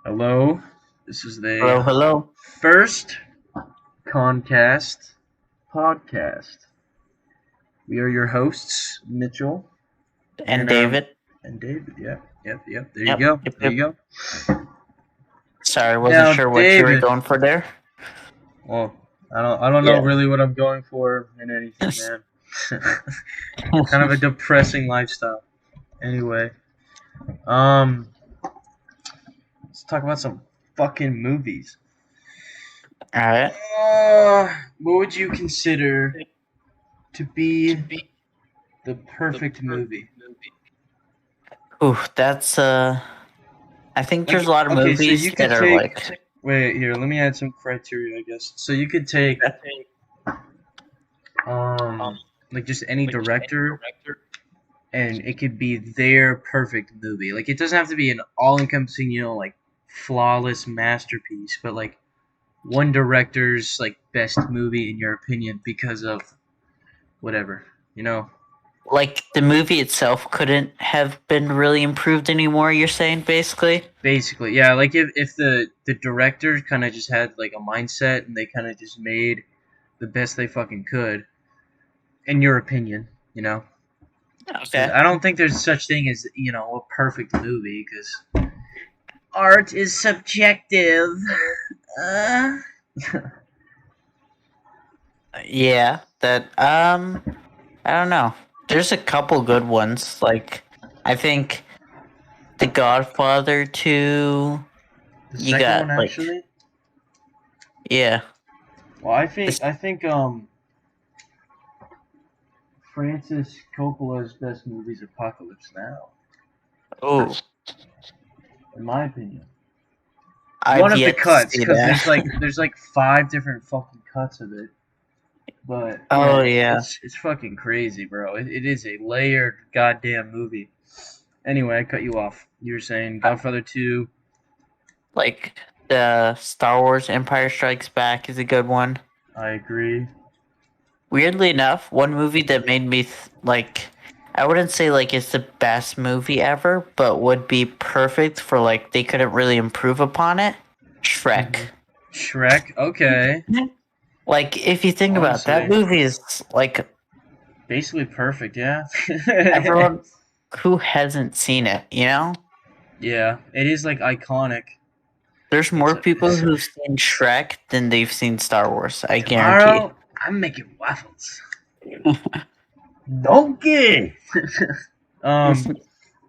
Hello, this is the Hello, hello, first concast podcast. We are your hosts, Mitchell and and David. David. Yep. There you Yep, go. yep, There yep. you go. Sorry, wasn't Now, sure what you were David. going for there. Well, I don't know Yeah. really what I'm going for in anything, man. Kind of a depressing lifestyle. Anyway, um, let's talk about some fucking movies. All right. What would you consider to be the perfect movie? Ooh, that's I think there's a Like, lot of okay, so movies you that could are take. like. Wait, here, let me add some criteria, I guess. So you could take, um, like just any director, and it could be their perfect movie. Like, it doesn't have to be an all-encompassing, like flawless masterpiece, but like one director's like best movie in your opinion because of whatever, you know. Like the movie itself couldn't have been really improved anymore. You're saying basically. Basically, yeah. Like if the director kind of just had like a mindset and they kind of just made the best they fucking could, in your opinion, you know. Because Okay. I don't think there's such thing as a perfect movie because art is subjective. Uh. Yeah. That I don't know. There's a couple good ones. Like I think The Godfather 2. The You second got one like actually. yeah. Well, I This, think I think Francis Coppola's best movie is Apocalypse Now, oh, in my opinion. One I've of the yet to cuts, see because that. there's like five different fucking cuts of it. But yeah, Oh it's yeah. it's it's fucking crazy, bro. It is a layered goddamn movie. Anyway, I cut you off. You were saying Godfather 2. Like the Star Wars Empire Strikes Back is a good one. I agree. Weirdly enough, one movie that made me like I wouldn't say like it's the best movie ever, but would be perfect for like they couldn't really improve upon it. Shrek. Shrek. Okay. Like if you think about it, that Honestly, movie is like basically perfect. Yeah. everyone who hasn't seen it, you know? Yeah, it is like iconic. There's It's more a, people it's a, who've seen Shrek than they've seen Star Wars, I guarantee. tomorrow. I'm making waffles. Donkey. um.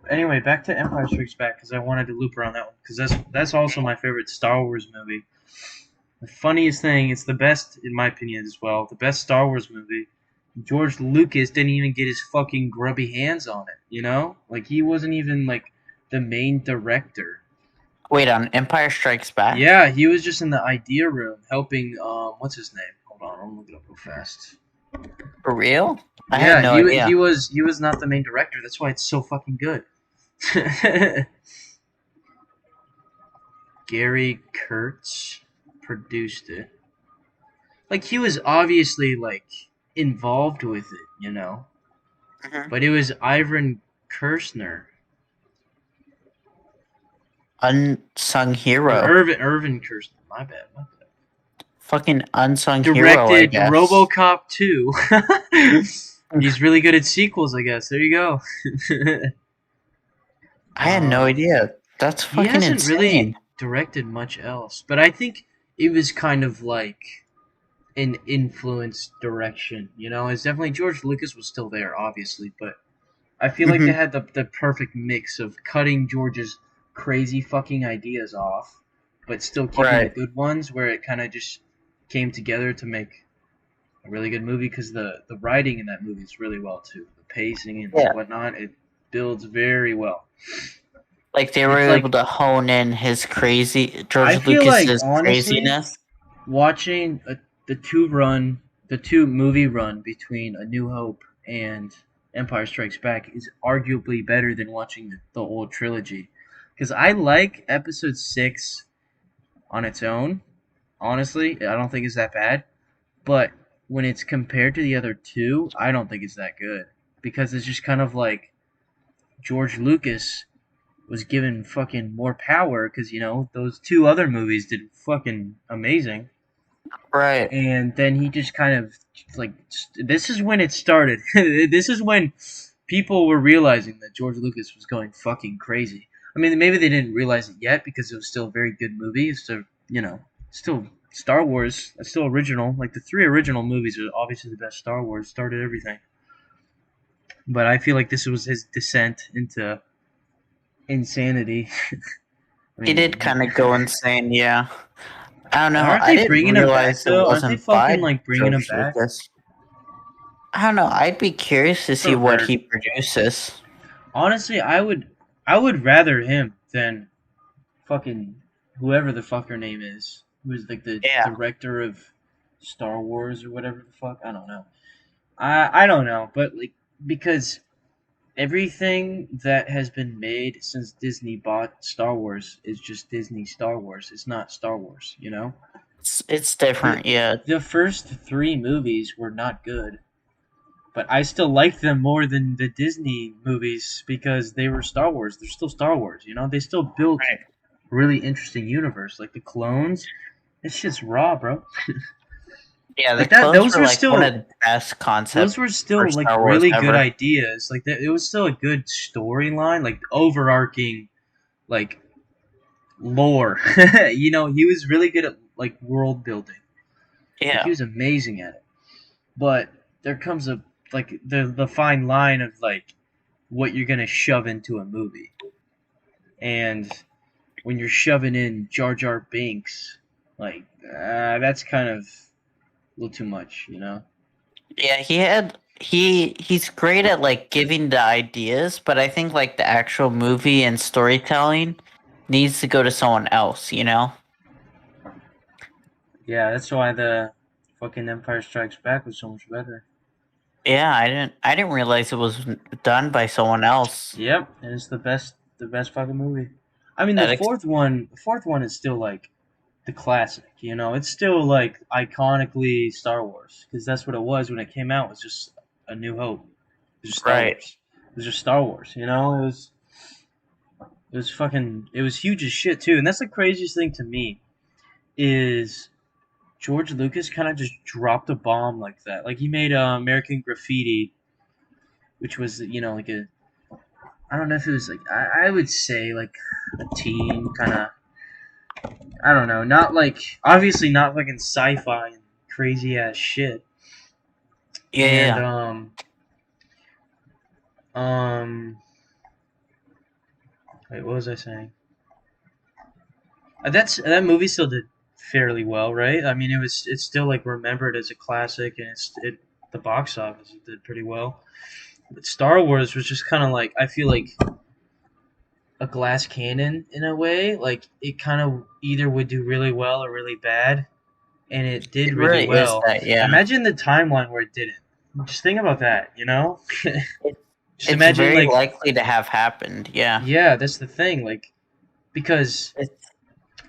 Anyway, back to Empire Strikes Back because I wanted to loop around that one because that's also my favorite Star Wars movie. The funniest thing, it's the best in my opinion as well. The best Star Wars movie. George Lucas didn't even get his fucking grubby hands on it. Like he wasn't even like the main director. Wait, on Empire Strikes Back? Yeah, he was just in the idea room helping. What's his name? Hold on, I'm looking it up real fast. For real? I had Yeah, no he idea. was he was not the main director. That's why it's so fucking good. Gary Kurtz produced it. Like he was obviously like involved with it. Mhm. But it was Ivan Kershner Unsung or hero. Irvin Kershner. My bad. Fucking unsung hero, I Directed guess. RoboCop 2. He's really good at sequels, I guess. There you go. I had no idea. That's He fucking hasn't really insane. directed much else, but I think it was kind of like an influence direction. It's definitely George Lucas was still there, obviously, but I feel like they Hmm. had the perfect mix of cutting George's crazy fucking ideas off, but still keeping the Right. good ones where it kind of just came together to make a really good movie because the writing in that movie is really well too. The pacing and Yeah. whatnot, it builds very well. Like they were It's able like to hone in his crazy I George feel like Lucas's honestly craziness. watching the two movie run between A New Hope and Empire Strikes Back is arguably better than watching the old trilogy. Because I like Episode 6 on its own. Honestly, I don't think it's that bad. But when it's compared to the other two, I don't think it's that good. Because it's just kind of like George Lucas was given fucking more power because those two other movies did fucking amazing. Right. And then he just kind of like this is when it started. This is when people were realizing that George Lucas was going fucking crazy. I mean, maybe they didn't realize it yet because it was still a very good movie. So still Star Wars, still original. Like the three original movies are obviously the best Star Wars. Started everything. But I feel like this was his descent into insanity. I He mean, did kind of go insane, yeah. I don't know. aren't I they didn't bringing him back realize it though? Aren't they wasn't fucking by like bringing him George back? Lucas. I don't know. I'd be curious to see Never what heard. he produces. Honestly, I would rather him than fucking whoever the fuck her name is, who is like the Yeah. director of Star Wars or whatever the fuck. I don't know. I don't know, but like because everything that has been made since Disney bought Star Wars is just Disney Star Wars. It's not Star Wars. It's The different, yeah. the first three movies were not good, but I still like them more than the Disney movies because they were Star Wars. They're still Star Wars. They still built Right. really interesting universe like the clones. It's just raw, bro. Yeah, the Like that. clones Those were were like one still of the best those concepts were for still like Star Wars really good ever. ideas. Like it was still a good storyline, like overarching like lore. He was really good at like world building. Like he Yeah. was amazing at it. But there comes a like the fine line of like what you're gonna shove into a movie, and when you're shoving in Jar Jar Binks, like that's kind of a little too much. Yeah, he's great at like giving the ideas, but I think like the actual movie and storytelling needs to go to someone else, you know? Yeah, that's why the fucking Empire Strikes Back was so much better. Yeah, I didn't realize it was done by someone else. Yep, and it's the best fucking movie. I mean, the That ex- fourth one is still like the classic. It's still like iconically Star Wars because that's what it was when it came out. It was just A New Hope. It was just Star right. Wars. It was just Star Wars. It was fucking. It was huge as shit too, and that's the craziest thing to me is George Lucas kind of just dropped a bomb like that. Like he made American Graffiti, which was like a I don't know if it was like I would say like a teen kind of I don't know, not like obviously not fucking sci-fi and crazy ass shit. Yeah, yeah, And yeah. um wait, what was I saying? That movie still did fairly well, right? I mean, it's still like remembered as a classic, and the box office it did pretty well. But Star Wars was just kind of like I feel like a glass cannon in a way. Like it kind of either would do really well or really bad, and it did It really really is well. that, yeah. Imagine the timeline where it didn't. Just think about that. It, Just it's imagine very like likely to have happened, yeah. yeah, that's the thing. Like because It's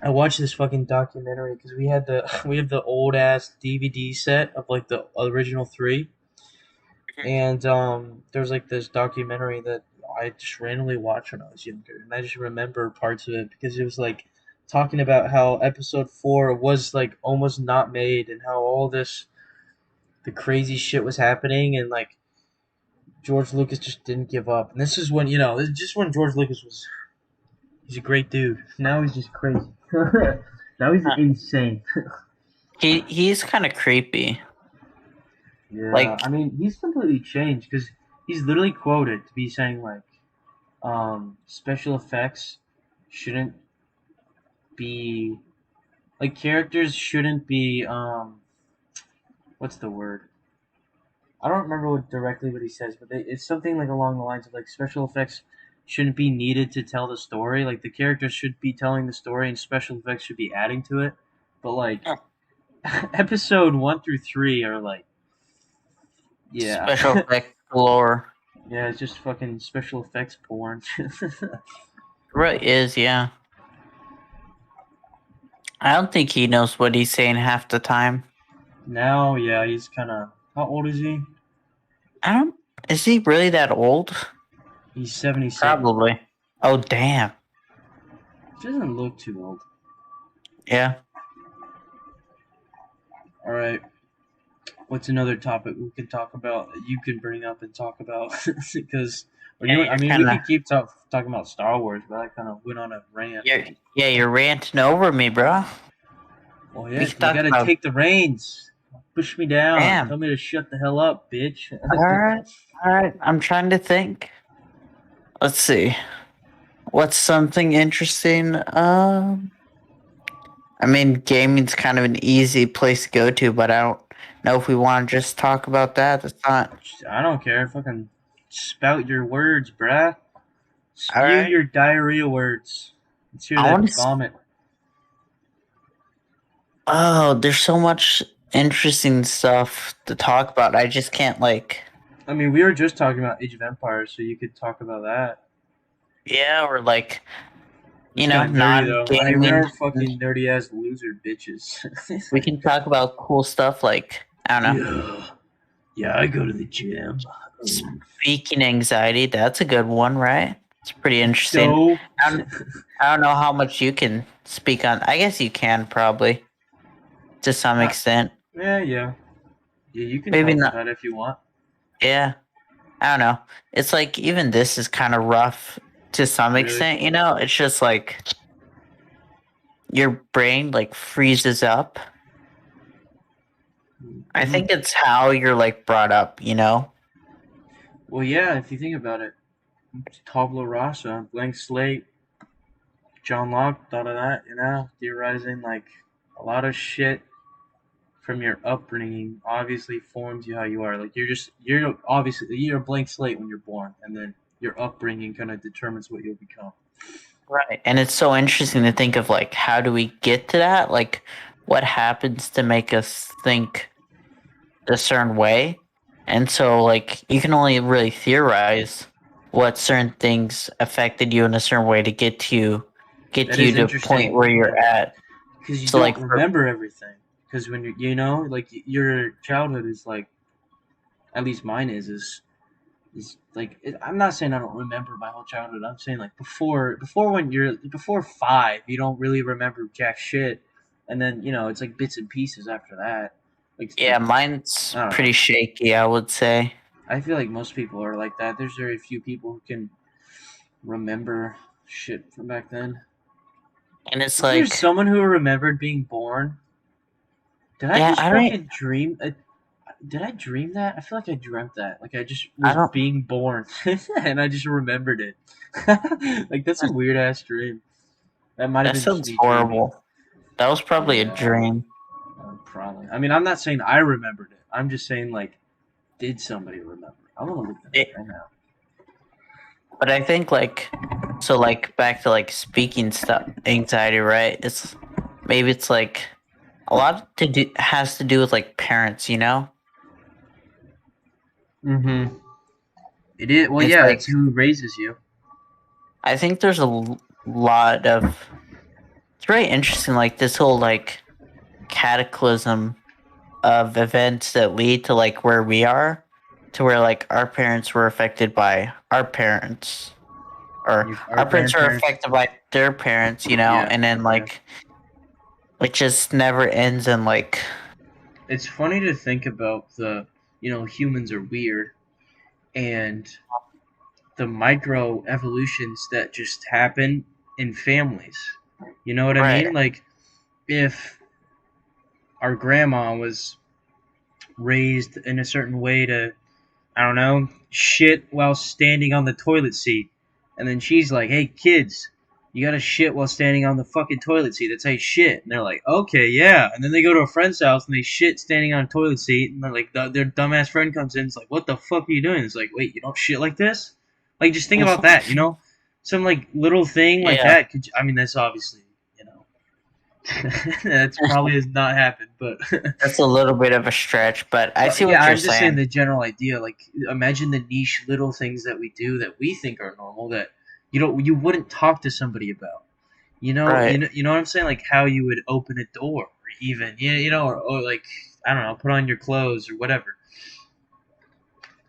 I watched this fucking documentary because we had the we have the old ass DVD set of like the original three, and there's like this documentary that I just randomly watched when I was younger, and I just remember parts of it because it was like talking about how episode four was like almost not made, and how all this the crazy shit was happening, and like George Lucas just didn't give up. And this is when this is just when George Lucas was he's a great dude. Now he's just crazy. Now he's uh, insane. he's kind of creepy. Yeah, Like I mean, he's completely changed because he's literally quoted to be saying like, special effects shouldn't be like characters shouldn't be what's the word? I don't remember directly what he says, but it's something like along the lines of like special effects shouldn't be needed to tell the story. Like the characters should be telling the story, and special effects should be adding to it. But like uh, episode 1 through 3 are like, yeah, special effect galore. yeah, it's just fucking special effects porn. It really is, yeah. I don't think he knows what he's saying half the time. Now, yeah, he's kind of how old is he? I don't. Is he really that old? He's 76. Probably. Oh, damn. She doesn't look too old. Yeah. All right. What's another topic we can talk about that you can bring up and talk about? Because, or Yeah, you, I you're mean, we kind of could keep talking about Star Wars, but I kind of went on a rant. you're ranting over me, bro. Well, We yeah, can you talk gotta about take the reins. Push me down. damn. Tell me to shut the hell up, bitch. All right, all right. I'm trying to think. Let's see. What's something interesting? I mean, gaming's kind of an easy place to go to, but I don't know if we want to just talk about that. That's not I don't care. Fucking spout your words, bruh. all Spew right. your diarrhea words. Let's hear I that want to. vomit. Oh, there's so much interesting stuff to talk about. I just can't like. I mean, we were just talking about Age of Empires, so you could talk about that. Yeah, or like It's kind of nerdy, though. I mean, we non-gaming. are fucking nerdy ass loser bitches. We can talk about cool stuff like I don't know. Yeah. Yeah, I go to the gym. Speaking anxiety, that's a good one, right? It's pretty interesting. So, I don't, I don't know how much you can speak on. I guess you can probably to some uh, extent. yeah. Yeah, you can Maybe talk not. about it if you want. Yeah, I don't know. It's like even this is kind of rough to some Really? extent. You know, it's just like your brain like freezes up. I Mhm. think it's how you're like brought up. You know. Well, yeah, if you think about it, tabula rasa, blank slate. John Locke thought of that, theorizing like a lot of shit from your upbringing obviously forms you how you are. Like you're obviously you're a blank slate when you're born, and then your upbringing kind of determines what you'll become. Right. And it's so interesting to think of like how do we get to that? Like what happens to make us think a certain way? And so like you can only really theorize what certain things affected you in a certain way to get That you is to a point interesting where you're at. because you So don't like for remember everything. Because when like your childhood is like, at least mine is like I'm not saying I don't remember my whole childhood. I'm saying like before when you're before 5, you don't really remember jack shit, and then it's like bits and pieces after that. yeah, mine's I don't know. pretty shaky, I would say. I feel like most people are like that. There's very few people who can remember shit from back then. And it's Is there like someone who remembered being born? Did I yeah, just fucking dream? Did I dream that? I feel like I dreamt that. Like I just I was don't being born, and I just remembered it. Like that's a weird ass dream. That might have that been just sounds me dreaming. horrible. That was probably a Yeah, dream. probably. I mean, I'm not saying I remembered it. I'm just saying like, did somebody remember? I want to look that up It, right now. But I think like so like back to like speaking stuff anxiety, right? It's maybe it's like a lot to do has to do with like parents, you know? Mm-hmm. It is. Well, It's yeah, like it's who raises you. I think there's a lot of it's very interesting like this whole like cataclysm of events that lead to like where we are to where like our parents were affected by our parents or Our our parents are grandparents. affected by their parents, you know, Yeah, and then yeah. like it just never ends in like It's funny to think about humans are weird and the micro evolutions that just happen in families. You know what I right. mean? Like if our grandma was raised in a certain way to, I don't know, shit while standing on the toilet seat. And then she's like, hey, kids, you gotta shit while standing on the fucking toilet seat. That's how you shit. And they're like, okay, yeah. And then they go to a friend's house and they shit standing on a toilet seat. And they're like, their dumbass friend comes in. It's like, what the fuck are you doing? It's like, wait, you don't shit like this? Like, just think about that, Some, like, little thing like Yeah, that. I mean, that's obviously, that's probably has not happened, but that's a little bit of a stretch, but I But see yeah, what you're I'm just saying saying. the general idea. Like, imagine the niche little things that we do that we think are normal that you wouldn't talk to somebody about. Right. You know what I'm saying? Like how you would open a door, or even or like I don't know, put on your clothes or whatever.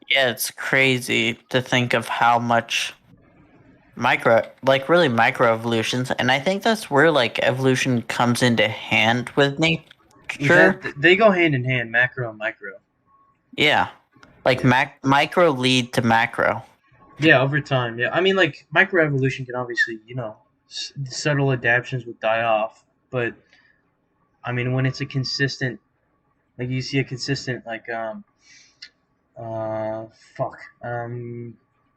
Yeah, it's crazy to think of how much. really micro evolutions, and I think that's where like evolution comes into hand with nature. They go hand in hand, macro and micro. Yeah, like Yeah. micro lead to macro. Yeah, over time. Yeah, I mean, like microevolution can obviously, subtle adaptations will die off, but I mean, when it's a consistent, like you see a consistent, like uh, fuck,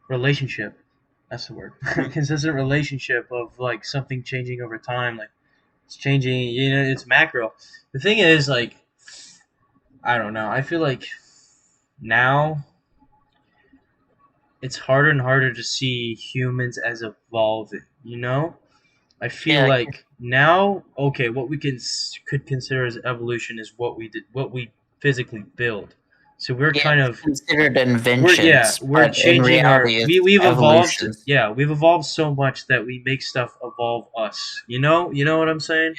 relationship. That's the word. Mhm. Consistent relationship of like something changing over time, like it's changing. It's macro. The thing is, like, I don't know. I feel like now it's harder and harder to see humans as evolving. I feel Yeah, like now, okay, what we could consider as evolution is what we physically build. So we're yeah, kind it's of considered we're inventions, we're but in changing our reality, it's we've evolved. evolutions. Yeah, we've evolved so much that we make stuff evolve us. You know what I'm saying?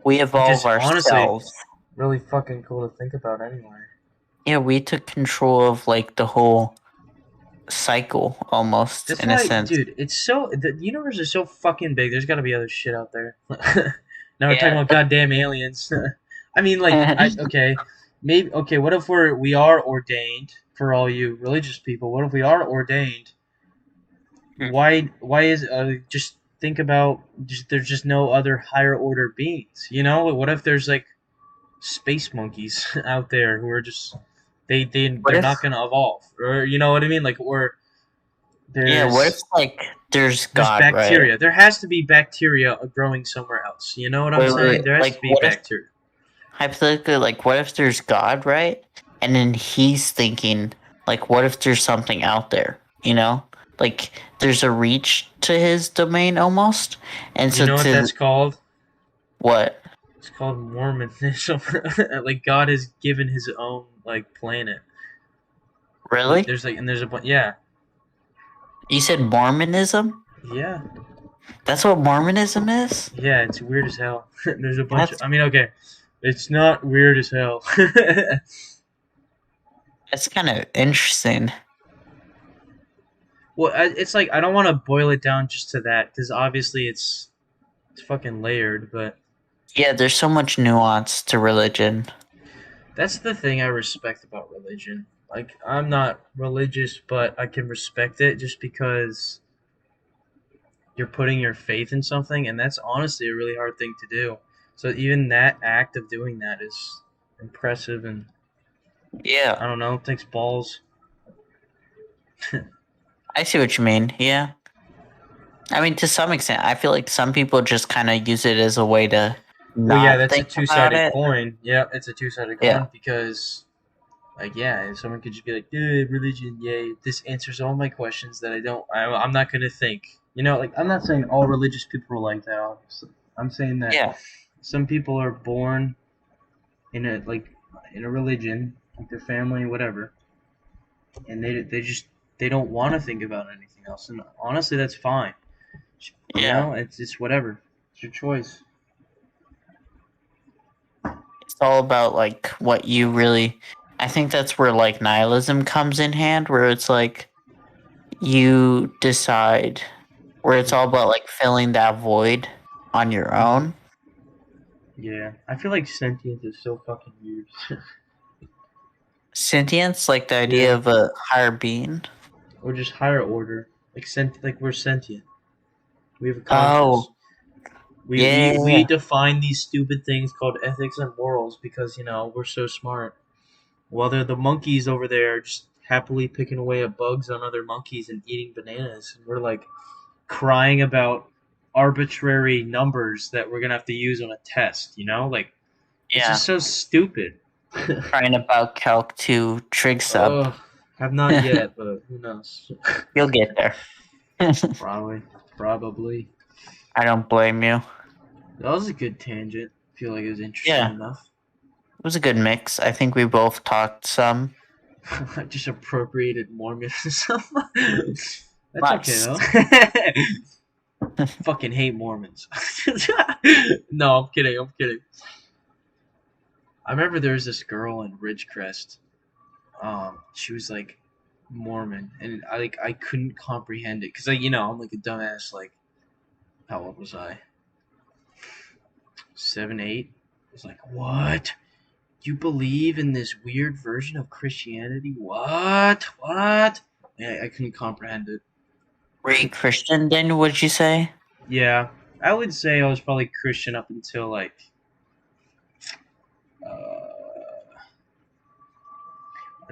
We Which evolve is honestly ourselves. really fucking cool to think about. Anyway. Yeah, we took control of like the whole cycle almost That's in a why, sense. dude. The universe is so fucking big. There's got to be other shit out there. Now we're talking Yeah, about goddamn aliens. I mean, like, okay, maybe okay. What if we are ordained for all you religious people? What if we are ordained? Why is just think about there's just no other higher order beings? What if there's like space monkeys out there who are just what they're if? not gonna evolve, or you know what I mean? Like, or Yeah, what if there's like there's There's God, right? bacteria. There has to be bacteria growing somewhere else. You know what I'm Wait. saying? There has Like, to be what if bacteria. hypothetically, like, what if there's God, right? And then he's thinking, like, what if there's something out there? You know, like there's a reach to his domain almost, and You so know what to that's called? what? It's called Mormonism. Like God has given His own like planet. Really? There's a yeah, You said Mormonism? yeah, That's what Mormonism is? yeah. It's weird as hell. There's a bunch. That's I mean, okay, it's not weird as hell. that's kind of interesting. Well, it's like I don't want to boil it down just to that because obviously it's fucking layered, but Yeah, there's so much nuance to religion. that's the thing I respect about religion. Like, I'm not religious, but I can respect it just because you're putting your faith in something, and that's honestly a really hard thing to do. So, even that act of doing that is impressive, and Yeah, I don't know, it takes balls. I see what you mean. Yeah. I mean, to some extent, I feel like some people just kind of use it as a way to Well, yeah, not that's a think two about sided it. coin. Yeah, it's a two-sided Yeah. coin because, like, yeah, someone could just be like, dude, religion, yay, this answers all my questions that I'm not going to think. Like, I'm not saying all religious people are like that, obviously. I'm saying that Yeah. some people are born in a religion, like their family, whatever, and they don't want to think about anything else. And honestly, that's fine. Yeah. It's whatever. It's your choice. It's all about like what you really. I think that's where like nihilism comes in hand, where it's like you decide, where it's all about like filling that void on your Hmm. own. Yeah, I feel like sentience is so fucking weird. Sentience, like the idea Yeah, of a higher being. or just higher order, like we're sentient. We have a conscience. Oh, We, yeah, we yeah, we yeah. define these stupid things called ethics and morals because we're so smart. While they're the monkeys over there just happily picking away at bugs on other monkeys and eating bananas, and we're like crying about arbitrary numbers that we're gonna have to use on a test. Like it's Yeah. just so stupid. Crying about Calc 2 trig sub. Oh, have not yet, but who knows? You'll get there. Probably, probably. I don't blame you. That was a good tangent. I feel like it was interesting Yeah, enough. it was a good mix. I think we both talked some. I just appropriated Mormonism. That's okay Nice. though. Fucking hate Mormons. No, I'm kidding. I'm kidding. I remember there was this girl in Ridgecrest. She was like Mormon, and I couldn't comprehend it because I'm like a dumbass. Like, how old was I? 7, 8. I was like, what? You believe in this weird version of Christianity? What? What? Yeah, I couldn't comprehend it. Were you Christian then, would you say? Yeah, I would say I was probably Christian up until like I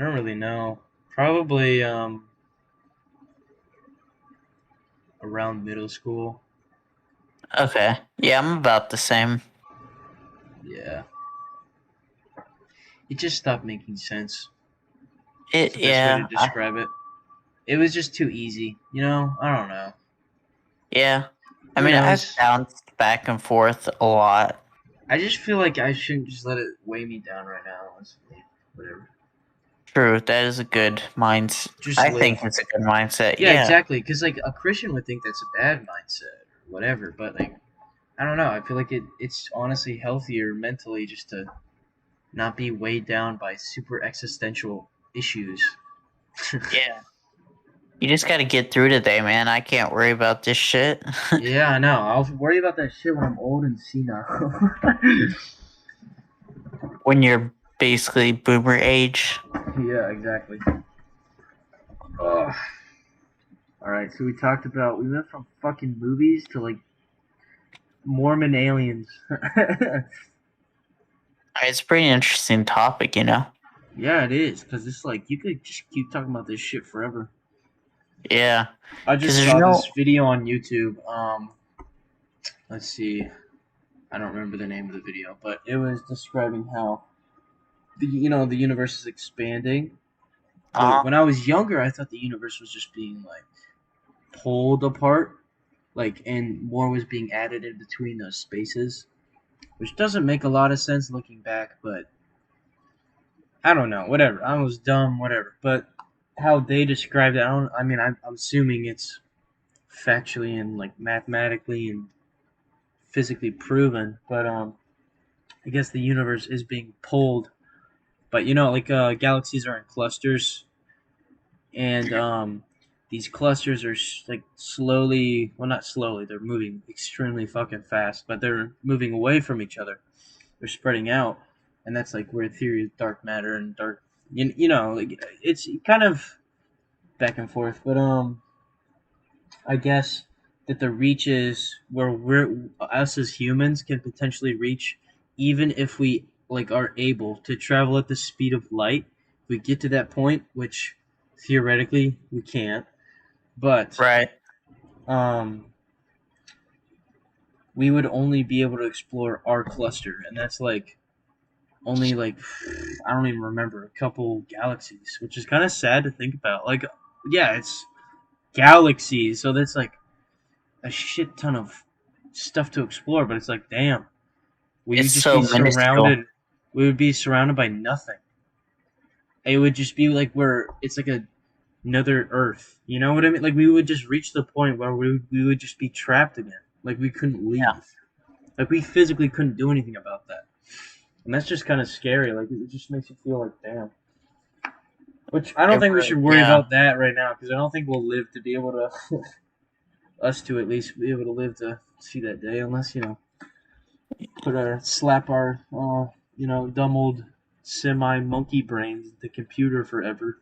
don't really know. Probably around middle school. Okay. Yeah, I'm about the same. Yeah, it just stopped making sense. It's It the best way to yeah. describe it. It was just too easy. I don't know. Yeah. I Who mean, I've knows? bounced back and forth a lot. I just feel like I shouldn't just let it weigh me down right now. Whatever. True, that is a good mindset. Just I think live. it's a good mindset. Yeah, Yeah. exactly. Because like a Christian would think that's a bad mindset or whatever, but like I don't know. I feel like it's honestly healthier mentally just to not be weighed down by super existential issues. Yeah. You just got to get through today, man. I can't worry about this shit. Yeah, I know. I'll worry about that shit when I'm old and senile. When you're basically boomer age. Yeah, exactly. Ugh. All right, so we went from fucking movies to like Mormon aliens. It's a pretty interesting topic, you know? Yeah, it is because it's like you could just keep talking about this shit forever. Yeah. I Because just there's saw this no. video on YouTube. Let's see. I don't remember the name of the video, but it was describing how the universe is expanding. But Uh, when I was younger, I thought the universe was just being like pulled apart, like, and more was being added in between those spaces, which doesn't make a lot of sense looking back. But I don't know. Whatever. I was dumb. Whatever. But how they described it, I don't. I mean, I'm assuming it's factually and like mathematically and physically proven. But I guess the universe is being pulled. But like galaxies are in clusters, and these clusters are like slowly, well, not slowly, they're moving extremely fucking fast, but they're moving away from each other. They're spreading out, and that's like where theory of dark matter and dark, like it's kind of back and forth. But I guess that the reaches where us as humans can potentially reach, even if we like are able to travel at the speed of light. If we get to that point, which theoretically we can't, but right. um, we would only be able to explore our cluster, and that's like only like I don't even remember a couple galaxies, which is kind of sad to think about. Like, yeah, it's galaxies, so that's like a shit ton of stuff to explore, but it's like, damn, we would It's just so be minuscule. surrounded. We would be surrounded by nothing. It would just be like where it's like another Earth. You know what I mean? Like we would just reach the point where we would just be trapped again. Like we couldn't Yeah. leave. Like we physically couldn't do anything about that. And that's just kind of scary. Like it just makes you feel like, damn. Which I don't think we should worry Yeah. about that right now because I don't think we'll live to be able to us to at least be able to live to see that day unless slap our dumb old semi monkey brains the computer forever.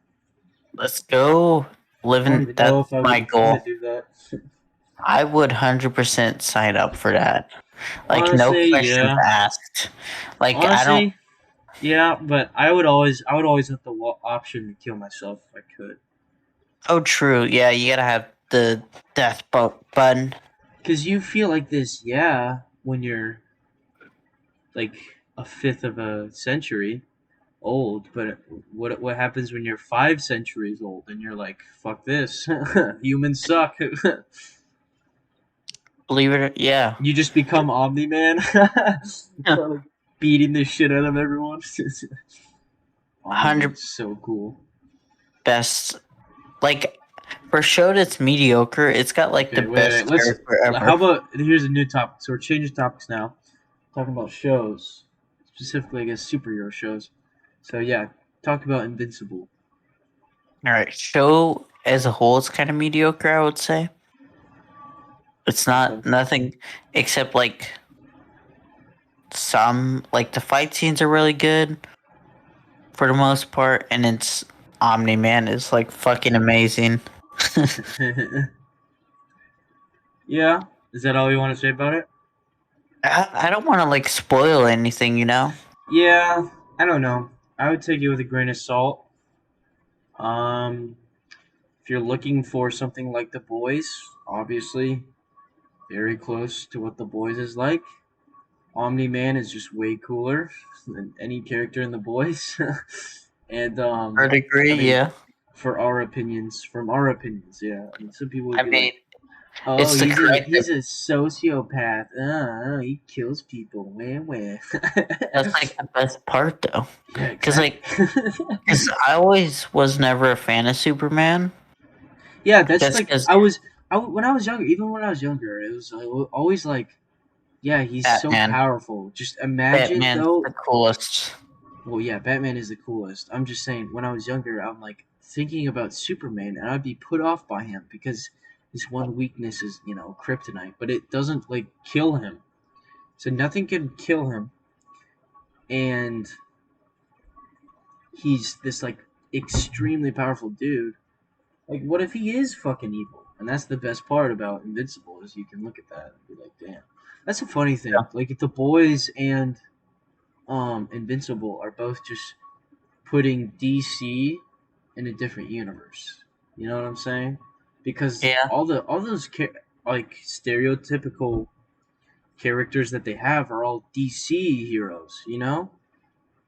Let's go. I don't Living. even know That's if I my would want to goal. do that. I would 100% sign up for that. Like, no Honestly, questions yeah. asked. Like, I don't. Honestly, yeah. But I would always have the option to kill myself if I could. Oh, true. Yeah, you gotta have the button. Because you feel like this, yeah, when you're like a fifth of a century old. But what happens when you're 5 centuries old and you're like, fuck this, humans suck. Believe it or yeah. You just become Omni Man. Start like beating the shit out of everyone. Omni Man 100 is so cool. best. Like, for a show that's mediocre, it's got like the Okay, wait, wait. best Let's. character How ever. about here's a new topic. So we're changing topics now. Talking about shows, specifically, I guess superhero shows. So yeah, talk about Invincible. All right, show as a whole is kind of mediocre. I would say it's Okay. not nothing except like some like the fight scenes are really good for the most part, and it's Omni Man is like fucking amazing. Yeah. Is that all you want to say about it? I don't want to like spoil anything, you know. Yeah. I don't know. I would take it with a grain of salt. Um, if you're looking for something like The Boys, obviously very close to what The Boys is like. Omni Man is just way cooler than any character in The Boys. and For a degree, I mean, yeah. from our opinions, yeah. I mean, some people would I be mean, like, "Oh, it's the he's corrective. a sociopath. He kills people. Wah, That's like the best part, though, yeah, because exactly. I always was never a fan of Superman. Yeah, that's Just like because when I was younger. Even when I was younger, it was always like, yeah, he's so Batman, powerful. Just imagine Batman's though. the coolest. Well, yeah, Batman is the coolest. I'm just saying, when I was younger, I'm like thinking about Superman, and I'd be put off by him because his one weakness is, kryptonite, but it doesn't like kill him. So nothing can kill him, and he's this like extremely powerful dude. Like, what if he is fucking evil? And that's the best part about Invincible is you can look at that and be like, damn. That's a funny thing. Yeah, Like, if the boys and Invincible are both just putting DC in a different universe. You know what I'm saying? Because yeah, all those like stereotypical characters that they have are all DC heroes.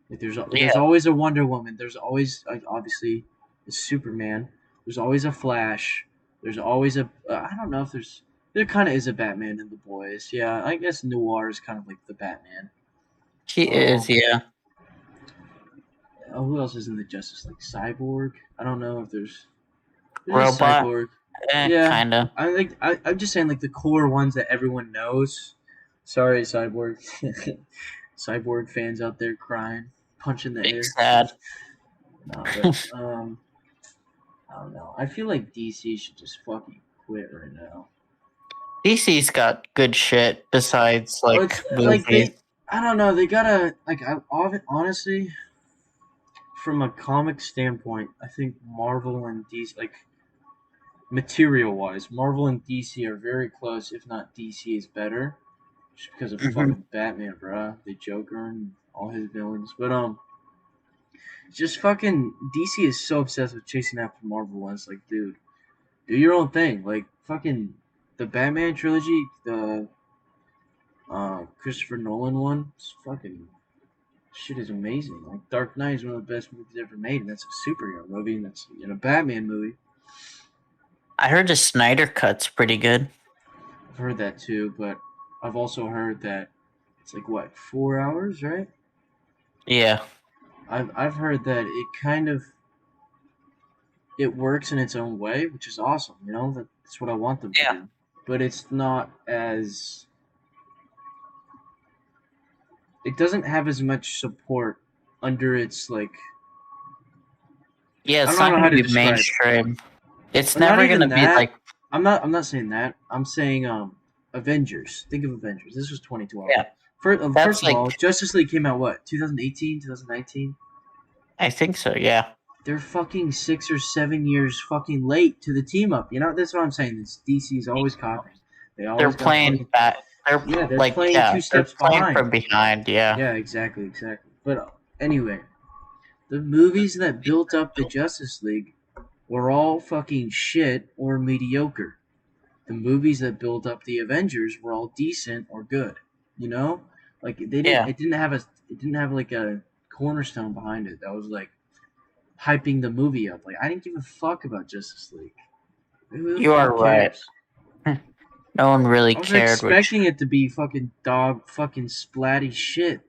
Like there's yeah. always a Wonder Woman. There's always like obviously a Superman. There's always a Flash. There's always a I don't know if there kind of is a Batman in the boys. Yeah, I guess Noir is kind of like the Batman. She is, Um, yeah. who else is in the Justice League? Cyborg. I don't know if there's a Robot, Cyborg. Yeah, kind of. I'm just saying like the core ones that everyone knows. Sorry, Cyborg. Cyborg fans out there crying, punching the Big air. sad. No, but I don't know. I feel like DC should just fucking quit right now. DC's got good shit besides Well, like it's like movies. I don't know. They gotta like honestly, from a comic standpoint, I think Marvel and DC like material wise, Marvel and DC are very close. If not, DC is better, just because of Hmm. fucking Batman, bruh. The Joker and all his villains. But just fucking DC is so obsessed with chasing after Marvel. And it's like, dude, do your own thing. Like fucking the Batman trilogy, the Christopher Nolan one, it's fucking shit is amazing. Like Dark Knight is one of the best movies ever made, and that's a superhero movie, and that's a Batman movie. I heard the Snyder Cut's pretty good. I've heard that too, but I've also heard that it's like what 4 hours, right? Yeah, I've heard that it kind of it works in its own way, which is awesome. That's what I want them to yeah, do. But it's not as it doesn't have as much support under its like yeah. I It's don't not know going how to to be describe it. mainstream. It's Not never going to even be that. like I'm not saying that. I'm saying Avengers. Think of Avengers. This was 2012. yeah. First That's of all, like Justice League came out what 2018, 2019. I think so. Yeah, They're fucking 6 or 7 years fucking late to the team up. That's what I'm saying. This DC is always copying. They they're always got playing fucking back. yeah. They're Like playing yeah, two they're steps playing behind. from behind. Yeah, Yeah, exactly. But anyway, the movies that built up the Justice League were all fucking shit or mediocre. The movies that built up the Avengers were all decent or good. You know, like they didn't. yeah. It didn't have like a cornerstone behind it that was like hyping the movie up. Like I didn't give a fuck about Justice League. Who the You are fuck right. cares? No one really I was cared, which expecting it to be fucking dog fucking splatty shit.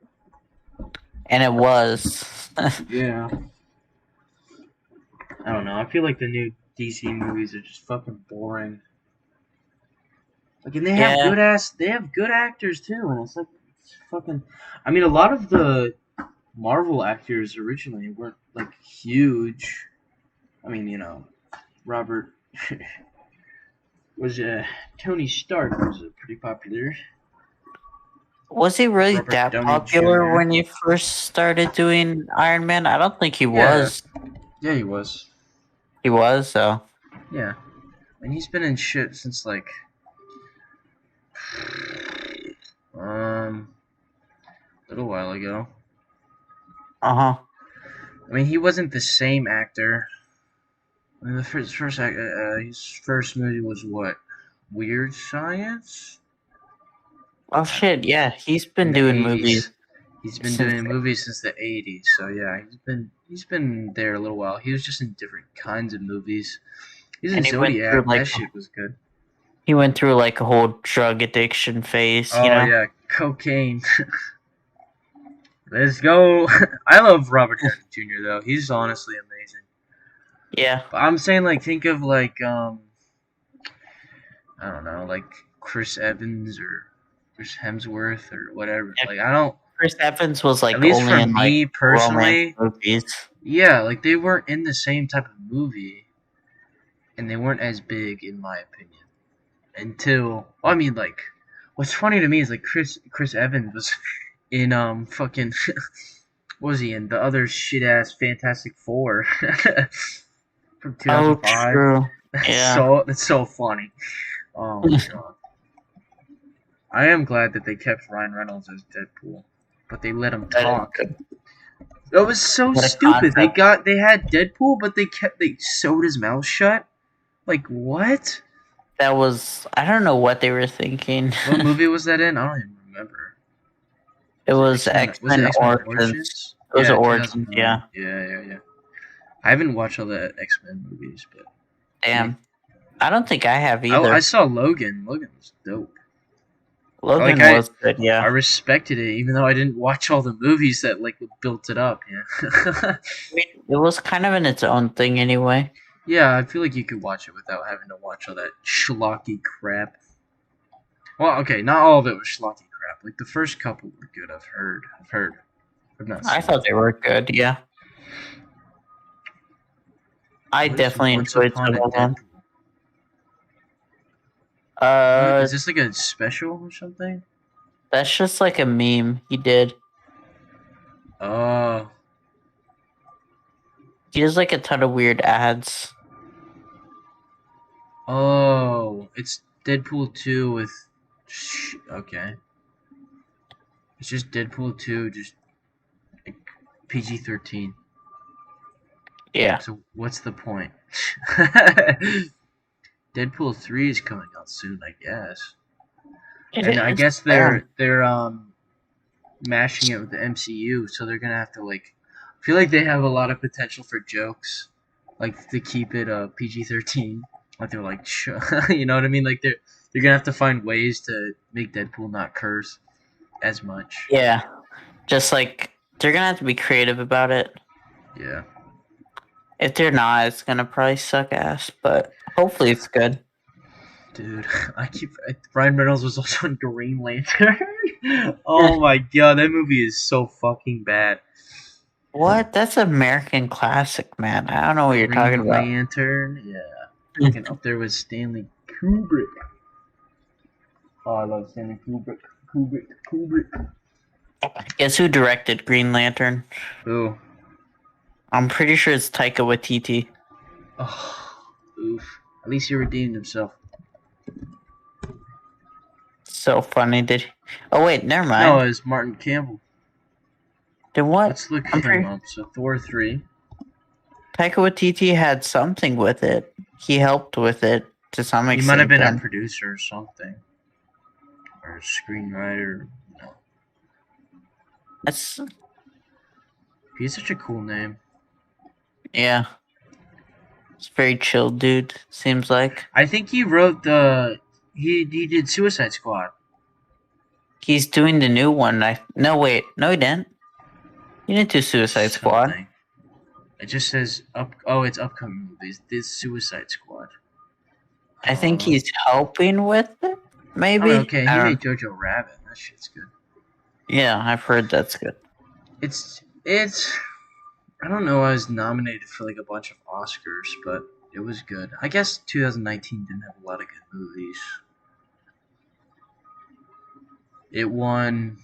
and it was. Yeah. I don't know. I feel like the new DC movies are just fucking boring. Like, and Yeah, they have good actors too, and it's like it's fucking. I mean, a lot of the Marvel actors originally weren't like huge. I mean, Robert was Tony Stark was pretty popular. Was he really Robert that Downey popular Jr. when he first started doing Iron Man? I don't think he Yeah, was. yeah, he was. He was, so. Yeah, and he's been in shit since like a little while ago. Uh huh. I mean, he wasn't the same actor. I mean, his first movie was what? Weird Science Oh shit! Yeah, he's in been the doing movies '80s. He's been since, doing movies since the '80s, so yeah, he's been there a little while. He was just in different kinds of movies. He's in and he went through Zodiac. like That shit was good. a whole drug addiction phase. You Oh know. yeah, cocaine. Let's go. I love Robert Downey Jr. though. He's honestly amazing. Yeah. But I'm saying like think of like I don't know, like Chris Evans or Chris Hemsworth or whatever. Yeah, Like I don't. Chris Evans was At like least only for in like me romance personally, movies. yeah, like they weren't in the same type of movie, and they weren't as big in my opinion. Until I mean, like, what's funny to me is like Chris Evans was in fucking what was he in the other shit ass Fantastic Four from Oh, 2005. true. That's Yeah. so funny. Oh my god. I am glad that they kept Ryan Reynolds as Deadpool, but they let him That is talk. good. That was so What a stupid. concept. They had Deadpool, but they sewed his mouth shut. Like what? That was, I don't know what they were thinking. What movie was that in? I don't even remember. It Was it was X Men? Was it X-Men X Men Origins. Origins? It was Yeah, Origins, 2009. yeah. Yeah. I haven't watched all the X Men movies, but Damn. I don't think I have I either. saw Logan. Logan was dope. Like Logan was good, I yeah. respected it, even though I didn't watch all the movies that like built it up. Yeah. I mean, it was kind of in its own thing anyway. Yeah, I feel like you could watch it without having to watch all that schlocky crap. Well, okay, not all of it was schlocky crap. Like the first couple were good. I've heard. I've not I seen thought they them. were good, yeah. I What is definitely Once enjoyed Upon some a of them. Deadpool? What Uh, is this like a special or something? that's just like a meme he did. Oh, He does like a ton of weird ads. it's Deadpool 2 with. Okay, it's just Deadpool 2, just like, PG-13. Yeah. So what's the point? Deadpool 3 is coming out soon, I guess. It And I is. guess Damn. they're mashing it with the MCU, so they're gonna have to like. I feel like they have a lot of potential for jokes, like to keep it PG-13. Like they're like, you know what I mean? Like they're gonna have to find ways to make Deadpool not curse as much. Yeah. Just like, they're gonna have to be creative about it. Yeah, If they're not, it's gonna probably suck ass, but hopefully it's good. dude. Ryan Reynolds was also in Green Lantern. Oh my god, that movie is so fucking bad. What? That's American classic, man. I don't know what you're talking Green about. Lantern, yeah, fucking up there with Stanley Kubrick. Oh, I love Stanley Kubrick. Kubrick. Guess who directed Green Lantern? Ooh. I'm pretty sure it's Taika Waititi. Oh, oof. At least he redeemed himself. So funny. Oh wait, never No, mind. it's Martin Campbell. Then what? Let's look I'm him pretty. up. So Thor 3. Taika Waititi had something with it. He helped with it to some He might have extent. been a Then producer or something. Or a screenwriter. No. that's He's such a cool name. yeah. It's very chill, dude. Seems like I think he wrote the. He did Suicide Squad. he's doing the new one. No wait, no he didn't. He didn't do Suicide Squad. Something. It just says up. Oh, it's upcoming movies. This Suicide Squad. I think he's helping with it. Maybe. Oh, okay. I He don't. made Jojo Rabbit. That shit's good. Yeah, I've heard that's good. It's I don't know. I was nominated for like a bunch of Oscars, but it was good. I guess 2019 didn't have a lot of good movies. It won.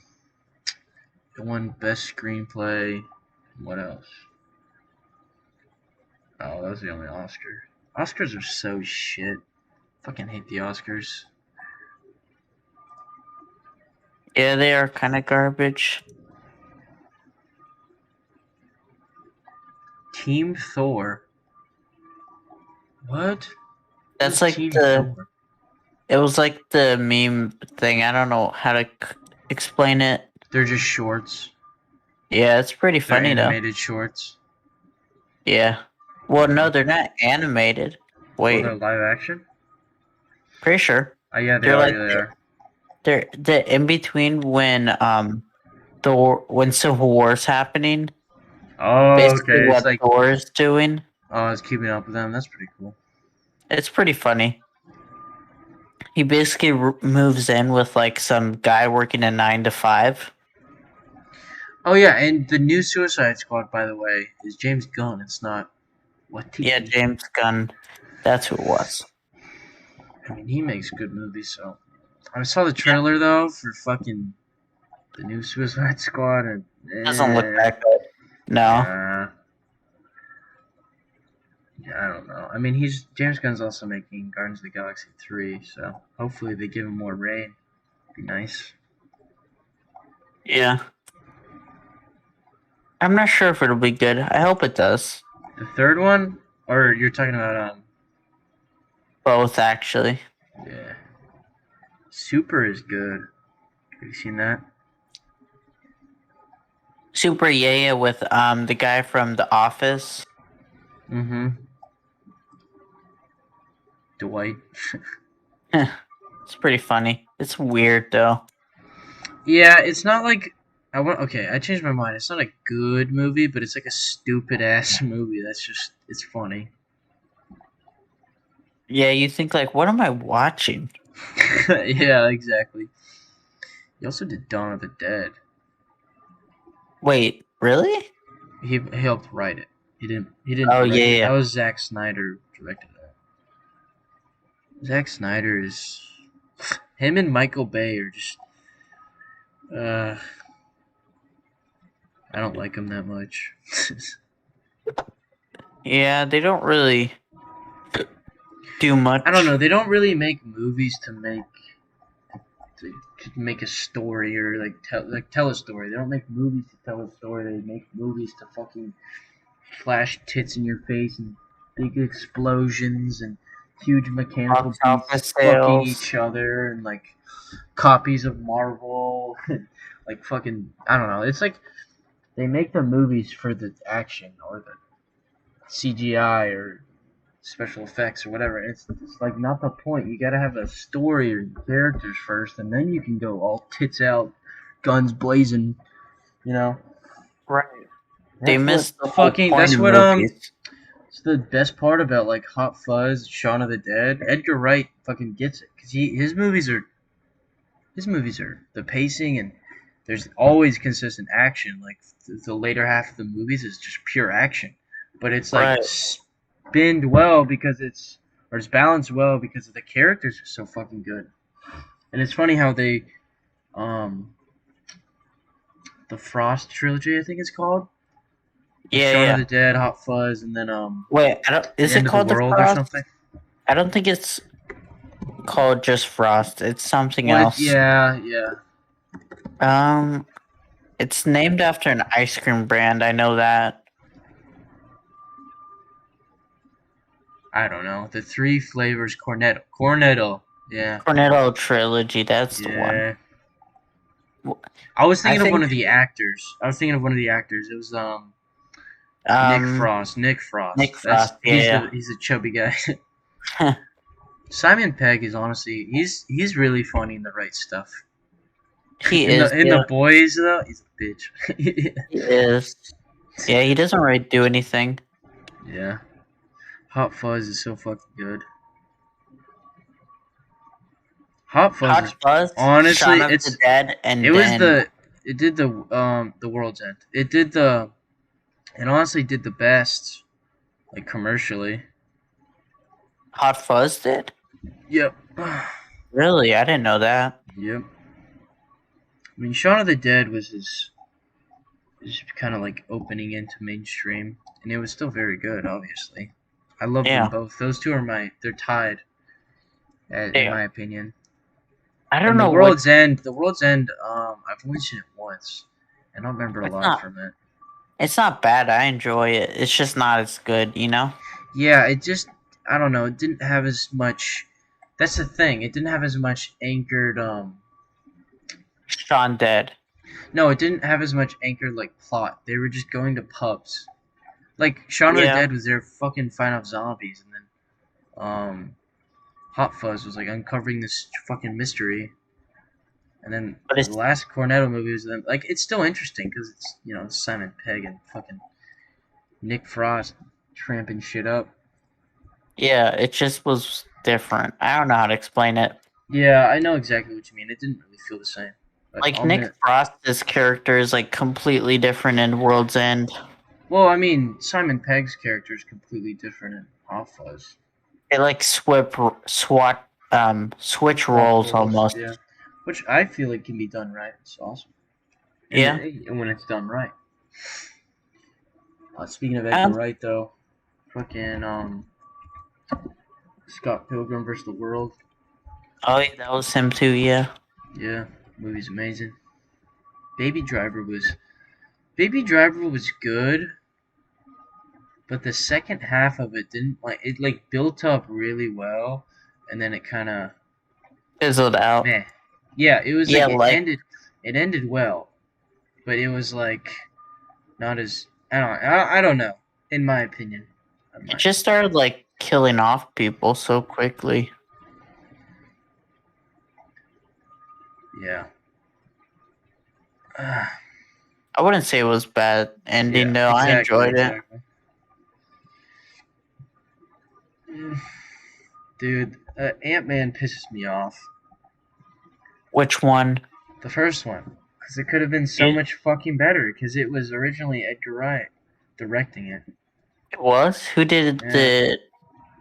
It won best screenplay. What else? Oh, that was the only Oscar. Oscars are so shit. Fucking hate the Oscars. Yeah, they are kind of garbage. Team Thor. What? That's Who's like Team the. Thor? It was like the meme thing. I don't know how to explain it. They're just shorts. Yeah, it's pretty They're funny though. animated shorts. Yeah. Well, no, they're not animated. Oh, they're Wait, live action? pretty sure Oh, yeah, they they're are. like They are. they're in between when when Civil War's happening. Oh, Basically, okay. It's what like, Thor is doing. oh, it's keeping up with them. That's pretty cool. It's pretty funny. He basically moves in with like some guy working a 9 to 5. Oh, yeah, and the new Suicide Squad, by the way, is James Gunn. It's not Yeah, Watiti. James Gunn. That's who it was. I mean, he makes good movies, so. I saw the Yeah, trailer, though, for fucking the new Suicide Squad, and doesn't look that good. No. yeah, yeah, I don't know. I mean, James Gunn's also making Guardians of the Galaxy 3, so hopefully they give him more rain. Be nice. Yeah. I'm not sure if it'll be good. I hope it does. The third one, or you're talking about Both, actually. yeah, Super is good. Have you seen that? Super Yaya with the guy from The Office. Mm-hmm. Dwight. It's pretty funny. It's weird though. Yeah, it's not like I want. Okay, I changed my mind. It's not a good movie, but it's like a stupid ass movie. That's just it's funny. Yeah, you think like, what am I watching? Yeah, exactly. He also did Dawn of the Dead. Wait, really? He helped write it. He didn't. He didn't Oh yeah, direct it. That yeah. was Zack Snyder directed that. Zack Snyder is him and Michael Bay are just. Uh, I don't like him that much. Yeah, they don't really do I don't much. know. They don't really make movies to make a story or tell a story. They don't make movies to tell a story. They make movies to fucking flash tits in your face and big explosions and huge mechanical Box beasts office fucking sales. each other and like copies of Marvel and like fucking I don't know. It's like they make the movies for the action or the CGI or special effects or whatever. It's like not the point. You gotta have a story or characters first, and then you can go all tits out, guns blazing. You know. Right. They That's what missed the whole fucking. point That's of what movies. It's the best part about like Hot Fuzz, Shaun of the Dead. Edgar Wright fucking gets it because his movies are the pacing and there's always consistent action. Like the later half of the movies is just pure action, but it's like Right. spinned well because it's balanced well because the characters are so fucking good. And it's funny how they um the Frost trilogy I think it's called with Yeah, Shaun of yeah. the Dead, Hot Fuzz, and then Wait, I don't. the Is it end of the called the world or Frost? something. I don't think it's called just Frost. It's something Well, else. yeah. Um, it's named after an ice cream brand. I know that. I don't know. The three flavors cornetto. Cornetto. Yeah. Cornetto trilogy. That's the one. Yeah. I was I thinking of one think. of the actors. It was Nick Um, Frost. Nick Frost. Nick Frost. Yeah, He's a chubby guy. yeah. Simon Pegg is honestly he's really funny in the right stuff. He In is. the Yeah, boys though, he's a bitch. he is. Yeah, he doesn't really do anything. Yeah. Hot Fuzz is so fucking good. Hot Fuzz Hot is Fuzz, Shaun honestly of the Dead, it and was then the it did the World's End. It did the and honestly did the best, like commercially. Hot Fuzz did? Yep. Really? I didn't know that. Yep. I mean, Shaun of the Dead was his kind of like opening into mainstream, and it was still very good. Obviously, I love them Yeah. both. Those two are they're tied, in Yeah. my opinion. I don't And know what. The World's End. I've only seen it once. I don't remember a It's lot not. from it. It's not bad. I enjoy it. It's just not as good, you know. Yeah, it just I don't know. It didn't have as much. That's the thing. It didn't have as much anchored. Shaun dead. No, it didn't have as much anchored like plot. They were just going to pubs. Like Shaun of the Yeah, Dead was there fucking fighting off zombies, and then Hot Fuzz was like uncovering this fucking mystery. And then but the it's last Cornetto movie was them. Like it's still interesting because it's Simon Pegg and fucking Nick Frost tramping shit up. yeah. It just was different. I don't know how to explain it. Yeah, I know exactly what you mean. It didn't really feel the same. But Like I'm Nick gonna. Frost's character is like completely different in World's End. Well, I mean, Simon Pegg's character is completely different in Hot Fuzz. They like switch Swap roles roles, almost. yeah. Which I feel like can be done right. It's awesome. Yeah. And when it's done right. Speaking of Edgar Um. Wright, though, fucking Scott Pilgrim versus the World. Oh, yeah, that was him too. Yeah. Yeah, movie's amazing. Baby Driver was Baby Driver was good, but the second half of it didn't like built up really well, and then it kind of Fizzled out. meh. Yeah, it was Yeah. like Like it ended well, but it was like not as I don't know. In my opinion, it just started like killing off people so quickly. Yeah. I wouldn't say it was bad ending Yeah, though. I exactly, enjoyed it. exactly. Mm, dude, Ant-Man pisses me off. Which one? The first one. Because it could have been so It, much fucking better. Because it was originally Edgar Wright directing it. it was? Who did Yeah. it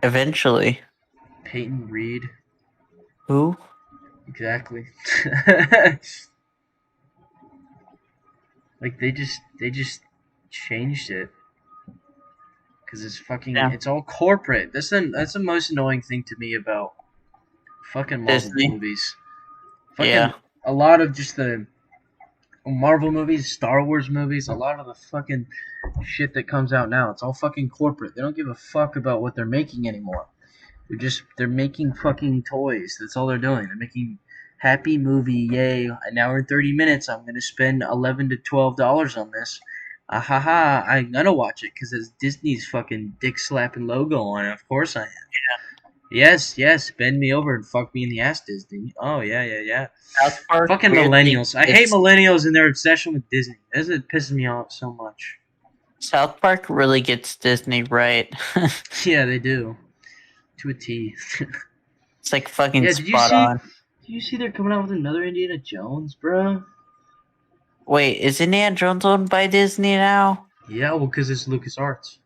eventually? Peyton Reed. Who? Exactly. Like they just changed it. Because Yeah. it's all corporate. That's the most annoying thing to me about fucking Marvel Disney. movies. Yeah. Fucking a lot of just the Marvel movies, Star Wars movies, a lot of the fucking shit that comes out now, it's all fucking corporate. They don't give a fuck about what they're making anymore. They're making fucking toys. That's all they're doing. They're making happy movie, yay, an hour and 30 minutes. I'm gonna spend $11 to $12 on this. Ah ha ha, I'm gonna watch it because it's Disney's fucking dick slapping logo on it. Of course I am. Yes, yes, bend me over and fuck me in the ass, Disney. Oh yeah, yeah, yeah. South Park Fucking weirdly millennials. I hate gets millennials and their obsession with Disney. It pisses me off so much. South Park really gets Disney right. Yeah, they do. To a T. It's like fucking Yeah, spot on. did you see they're coming out with another Indiana Jones, bro? Wait, is Indiana Jones owned by Disney now? Yeah, well, because it's LucasArts.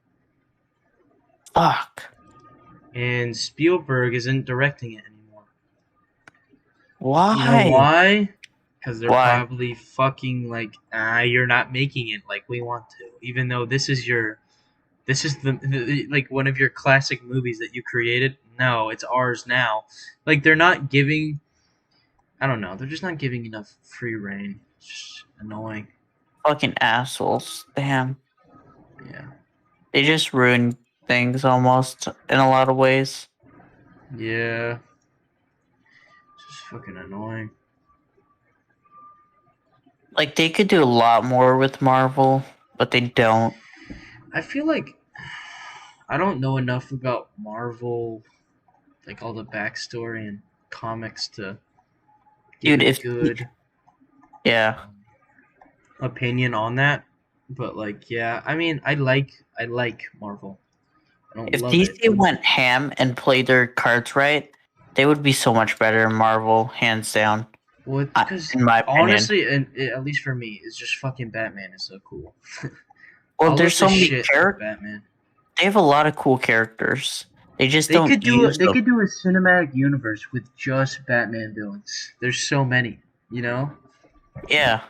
Fuck. And Spielberg isn't directing it anymore. You know Why? why? Because they're Why? probably fucking like, you're not making it like we want to. Even though this is like one of your classic movies that you created. No, it's ours now. Like they're not giving. I don't know. They're just not giving enough free reign. It's just annoying. Fucking assholes. Damn. Yeah. They just ruin things almost in a lot of ways. Yeah. It's just fucking annoying. Like they could do a lot more with Marvel, but they don't. I feel like I don't know enough about Marvel, like all the backstory and comics to give Dude, a if good yeah. opinion on that. But like, yeah, I mean, I like Marvel. I don't If love it. DC went ham and played their cards right, they would be so much better in Marvel, hands down. Well, because In my opinion. honestly, and at least for me, it's just fucking Batman is so cool. Well, All there's of the so many shit with characters. Batman. They have a lot of cool characters. They just don't use They them. could do a cinematic universe with just Batman villains. There's so many, you know? Yeah.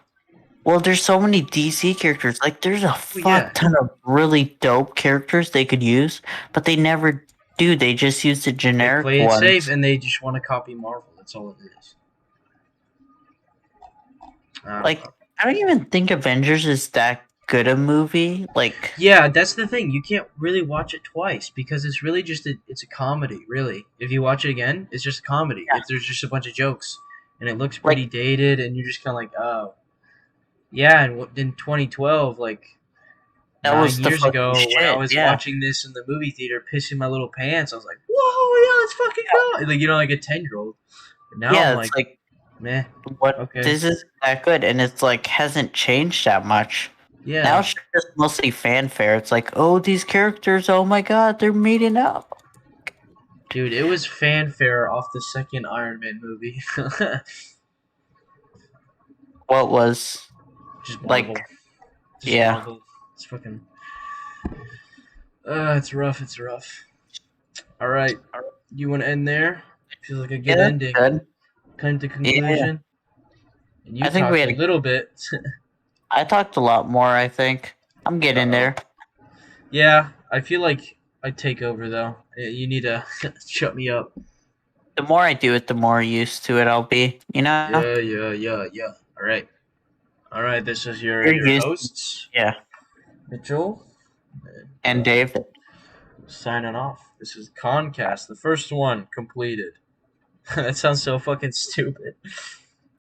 Well, there's so many DC characters. Like, there's a Well, yeah. fuck ton of really dope characters they could use, but they never do. They just use the They generic play it safe ones. and they just want to copy Marvel. That's all it is. I don't Like, know. I don't even think Avengers is that good a movie. Like, Yeah, that's the thing. You can't really watch it twice because it's really just it's a comedy. Really, if you watch it again, it's just a comedy. yeah, There's just a bunch of jokes, and it looks pretty like dated, and you're just kind of like, oh, yeah. And in 2012, like that nine was the years fucking ago, when I shit. was Yeah, watching this in the movie theater, pissing my little pants, I was like, whoa, yeah, let's fucking go! Like like a 10-year-old. But now I'm yeah. It's like, like meh, what okay, this is that good, and it's like hasn't changed that much. Now yeah. it's just mostly fanfare. It's like, oh, these characters, oh my god, they're meeting up. Dude, it was fanfare off the second Iron Man movie. What was Just like, Marvel. Just yeah, Marvel. It's fucking. It's rough. It's rough. All right. You want to end there? Feels like a yeah, good that's ending. good. Come to Yeah, conclusion. And you I think we talked a had. little bit. I talked a lot more. I think I'm Uh getting oh. there. Yeah, I feel like I take over though. You need to shut me up. The more I do it, the more used to it I'll be. You know, Yeah, yeah, yeah, yeah. All right. All right. This is you're your used. hosts, Yeah, Mitchell. and Dave. Signing off. This is Concast, the first one completed. That sounds so fucking stupid.